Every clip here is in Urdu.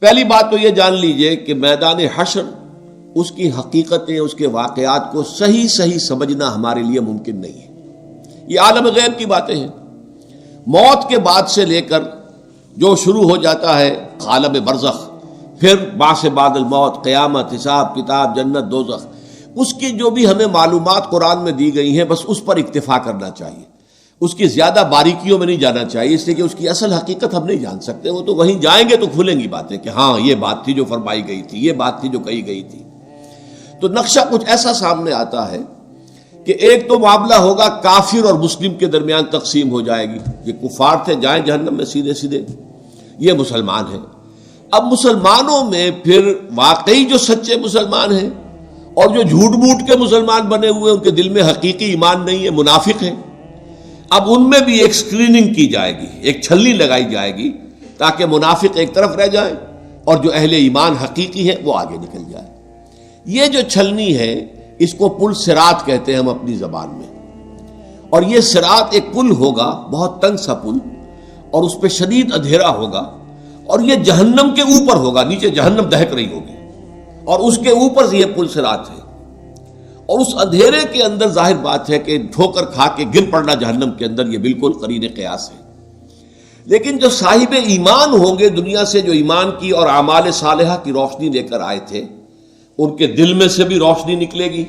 پہلی بات تو یہ جان لیجئے کہ میدان حشر، اس کی حقیقتیں، اس کے واقعات کو صحیح سمجھنا ہمارے لیے ممکن نہیں ہے۔ یہ عالم غیب کی باتیں ہیں۔ موت کے بعد سے لے کر جو شروع ہو جاتا ہے عالم برزخ، پھر بعث بعد الموت، قیامت، حساب کتاب، جنت، دوزخ، اس کی جو بھی ہمیں معلومات قرآن میں دی گئی ہیں بس اس پر اکتفا کرنا چاہیے، اس کی زیادہ باریکیوں میں نہیں جانا چاہیے، اس لیے کہ اس کی اصل حقیقت ہم نہیں جان سکتے۔ وہ تو وہیں جائیں گے تو کھلیں گی باتیں کہ ہاں یہ بات تھی جو فرمائی گئی تھی، یہ بات تھی جو کہی گئی تھی۔ تو نقشہ کچھ ایسا سامنے آتا ہے کہ ایک تو معاملہ ہوگا کافر اور مسلم کے درمیان تقسیم ہو جائے گی، یہ کفار تھے جائیں جہنم میں سیدھے، یہ مسلمان ہیں۔ اب مسلمانوں میں پھر واقعی جو سچے مسلمان ہیں اور جو جھوٹ موٹ کے مسلمان بنے ہوئے، ان کے دل میں حقیقی ایمان نہیں ہے، منافق ہیں، اب ان میں بھی ایک سکریننگ کی جائے گی، ایک چھلنی لگائی جائے گی تاکہ منافق ایک طرف رہ جائیں اور جو اہل ایمان حقیقی ہے وہ آگے نکل جائے۔ یہ جو چھلنی ہے اس کو پل صراط کہتے ہیں ہم اپنی زبان میں، اور یہ صراط ایک پل ہوگا، بہت تنگ سا پل، اور اس پہ شدید اندھیرا ہوگا، اور یہ جہنم کے اوپر ہوگا، نیچے جہنم دہک رہی ہوگی اور اس کے اوپر سے یہ پل صراط ہے، اور اس اندھیرے کے اندر ظاہر بات ہے کہ ٹھوکر کھا کے گر پڑنا جہنم کے اندر یہ بالکل قرین قیاس ہے۔ لیکن جو صاحب ایمان ہوں گے دنیا سے، جو ایمان کی اور اعمال صالحہ کی روشنی لے کر آئے تھے، ان کے دل میں سے بھی روشنی نکلے گی،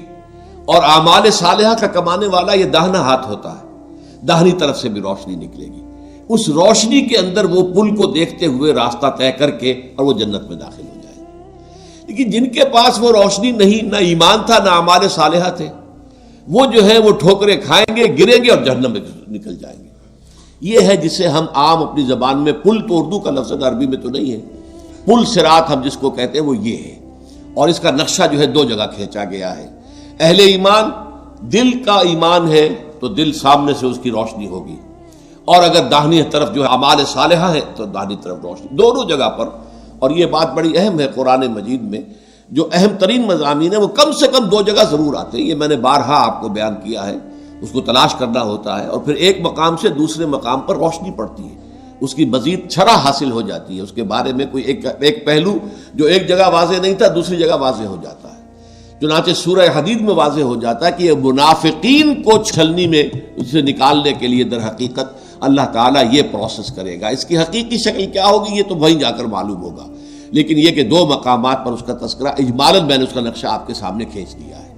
اور اعمال صالحہ کا کمانے والا یہ داہنا ہاتھ ہوتا ہے، داہنی طرف سے بھی روشنی نکلے گی۔ اس روشنی کے اندر وہ پل کو دیکھتے ہوئے راستہ طے کر کے اور وہ جنت میں داخل ہو جائے گا۔ لیکن جن کے پاس وہ روشنی نہیں، نہ ایمان تھا نہ اعمال صالحہ تھے، وہ جو ہے وہ ٹھوکریں کھائیں گے، گریں گے اور جہنم میں نکل جائیں گے۔ یہ ہے جسے ہم عام اپنی زبان میں پل، تو اردو کا لفظ عربی میں تو نہیں ہے، پل صراط ہم جس کو کہتے ہیں وہ یہ ہے، اور اس کا نقشہ جو ہے دو جگہ کھینچا گیا ہے۔ اہل ایمان، دل کا ایمان ہے تو دل سامنے سے اس کی روشنی ہوگی، اور اگر داہنی طرف جو ہے اعمال صالحہ ہے تو داہنی طرف روشنی، دونوں جگہ پر۔ اور یہ بات بڑی اہم ہے، قرآن مجید میں جو اہم ترین مضامین ہیں وہ کم سے کم دو جگہ ضرور آتے ہیں، یہ میں نے بارہا آپ کو بیان کیا ہے، اس کو تلاش کرنا ہوتا ہے، اور پھر ایک مقام سے دوسرے مقام پر روشنی پڑتی ہے، اس کی مزید شرح حاصل ہو جاتی ہے، اس کے بارے میں کوئی ایک پہلو جو ایک جگہ واضح نہیں تھا دوسری جگہ واضح ہو جاتا ہے۔ چنانچہ سورہ حدید میں واضح ہو جاتا ہے کہ یہ منافقین کو چھلنی میں اسے نکالنے کے لیے در حقیقت اللہ تعالیٰ یہ پروسیس کرے گا۔ اس کی حقیقی شکل کیا ہوگی یہ تو وہیں جا کر معلوم ہوگا، لیکن یہ کہ دو مقامات پر اس کا تذکرہ اجمالاً میں نے اس کا نقشہ آپ کے سامنے کھینچ دیا ہے۔